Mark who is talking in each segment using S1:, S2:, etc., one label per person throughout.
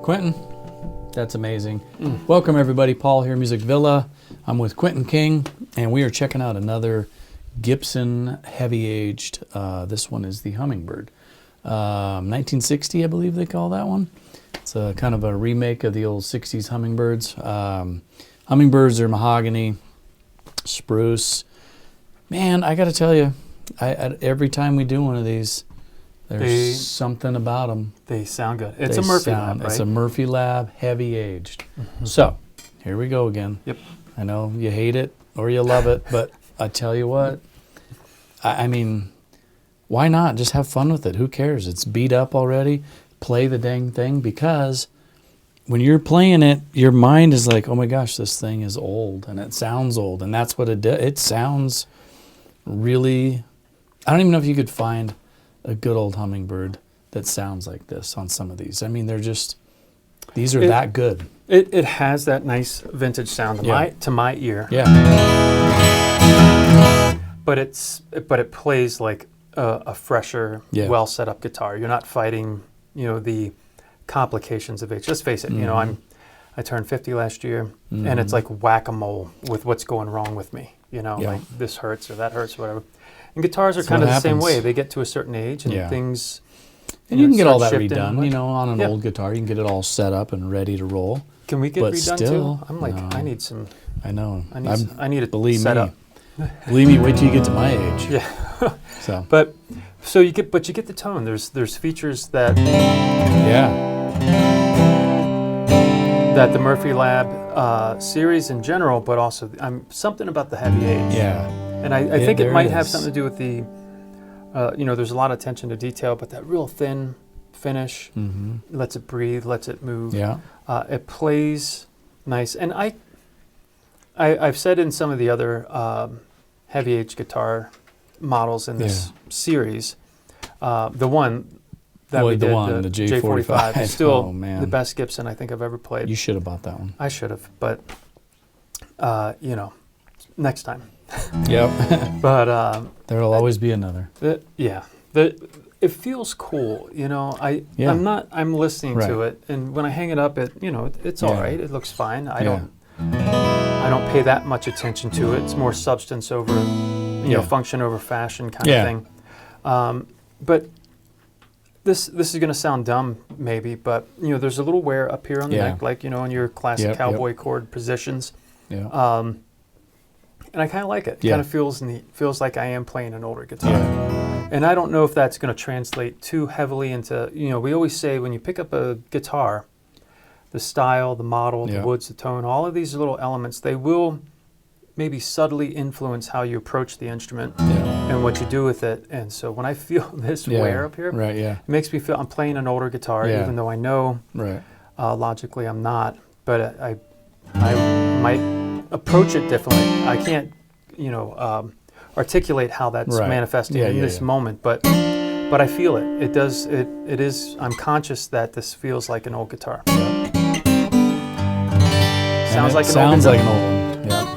S1: Quinton, that's amazing. Welcome everybody, Paul here, Music Villa. I'm with Quinton King, and we are checking out another Gibson Heavy Aged. This one is the Hummingbird. 1960, I believe they call that one. It's a kind of a remake of the old 60s Hummingbirds. Hummingbirds are Mahogany, Spruce. Man, I got to tell you, every time we do one of these, there's something about them.
S2: They sound good. It's a Murphy Lab, right?
S1: It's a Murphy Lab, heavy aged. So, here we go again.
S2: Yep.
S1: I know you hate it or you love it, but I tell you what, I mean, why not? Just have fun with it. Who cares? It's beat up already. Play the dang thing, because when you're playing it, your mind is like, oh my gosh, this thing is old and it sounds old. And that's what it does. It sounds really, I don't even know if you could find a good old Hummingbird that sounds like this on some of these. I mean, they're just, these are that good.
S2: It has that nice vintage sound to my ear.
S1: Yeah.
S2: But it plays like a fresher, well set up guitar. You're not fighting, the complications of age. Just face it, I turned 50 last year, and it's like whack-a-mole with what's going wrong with me. Like this hurts or that hurts or whatever. And guitars are kind of the same way. They get to a certain age and things.
S1: And you can get all that redone, on an old guitar. You can get it all set up and ready to roll.
S2: Can we get redone too? I'm like, no. I need some.
S1: I know.
S2: I need it
S1: believe
S2: set
S1: me.
S2: up.
S1: Believe me, wait till you get to my age.
S2: Yeah.
S1: But
S2: you get the tone. There's features that. That the Murphy Lab series in general, but also something about the heavy age.
S1: Yeah.
S2: And I think it might have something to do with the, there's a lot of attention to detail, but that real thin finish lets it breathe, lets it move.
S1: Yeah.
S2: It plays nice. And I've said in some of the other heavy age guitar models in this series, the one that we did,
S1: the J45,
S2: is still the best Gibson I think I've ever played.
S1: You should have bought that one.
S2: I should have, but next time.
S1: Yep.
S2: But
S1: there'll always be another.
S2: It feels cool, I'm listening to it, and when I hang it up, it's all right. It looks fine. I don't pay that much attention to it. It's more substance over, function over fashion kind of thing. But this is going to sound dumb maybe, but there's a little wear up here on the neck, like in your classic cowboy chord positions.
S1: Yeah.
S2: And I kind of like it. It kind of feels neat. Feels like I am playing an older guitar. And I don't know if that's going to translate too heavily into, we always say when you pick up a guitar, the style, the model, the woods, the tone, all of these little elements, they will maybe subtly influence how you approach the instrument and what you do with it. And so when I feel this wear up here, it makes me feel I'm playing an older guitar, even though I know logically I'm not. But I might approach it differently. I can't, articulate how that's manifesting in this moment, but I feel it. It does. It is. I'm conscious that this feels like an old guitar. Sounds like an old one. Yeah.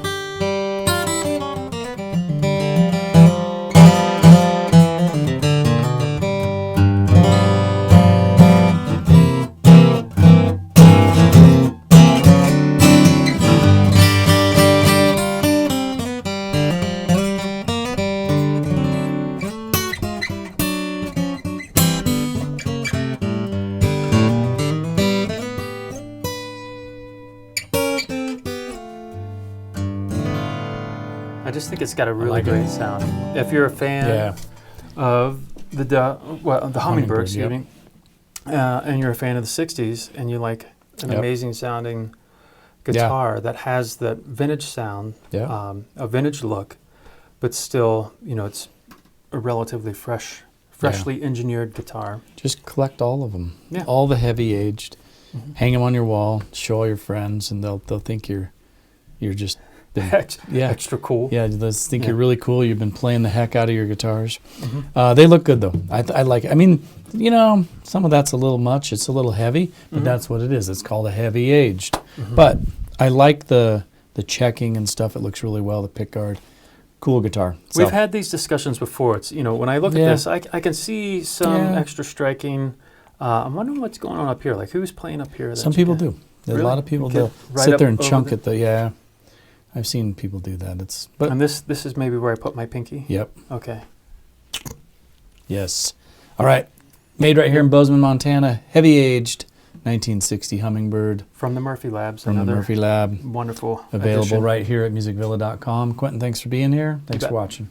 S2: I just think it's got a really great sound. If you're a fan of the Hummingbird, excuse me, and you're a fan of the 60s, and you like an amazing sounding guitar that has that vintage sound, a vintage look, but still, it's a relatively freshly engineered guitar.
S1: Just collect all of them. Yeah. All the heavy aged. Hang them on your wall, show all your friends, and they'll think you're just
S2: extra cool.
S1: Yeah, they'll think you're really cool. You've been playing the heck out of your guitars. They look good though. I like it. I mean, some of that's a little much. It's a little heavy, but that's what it is. It's called a heavy aged. But I like the checking and stuff. It looks really well. The pickguard. Cool guitar.
S2: We've had these discussions before. It's when I look at this, I can see some extra striking I'm wondering what's going on up here. Like, who's playing up here?
S1: Some people do. There's
S2: Really?
S1: a lot of people
S2: Okay.
S1: that
S2: Right
S1: sit
S2: up
S1: there and
S2: over
S1: chunk
S2: the-
S1: at the, yeah. I've seen people do that. But
S2: And this is maybe where I put my pinky?
S1: Yep.
S2: Okay.
S1: Yes. All right. Made right here in Bozeman, Montana. Heavy aged 1960 Hummingbird
S2: From the Murphy Labs.
S1: from the
S2: another
S1: Murphy Lab.
S2: wonderful
S1: Available
S2: addition.
S1: right here at musicvilla.com. Quentin, thanks for being here. Thanks
S2: bet.
S1: for watching.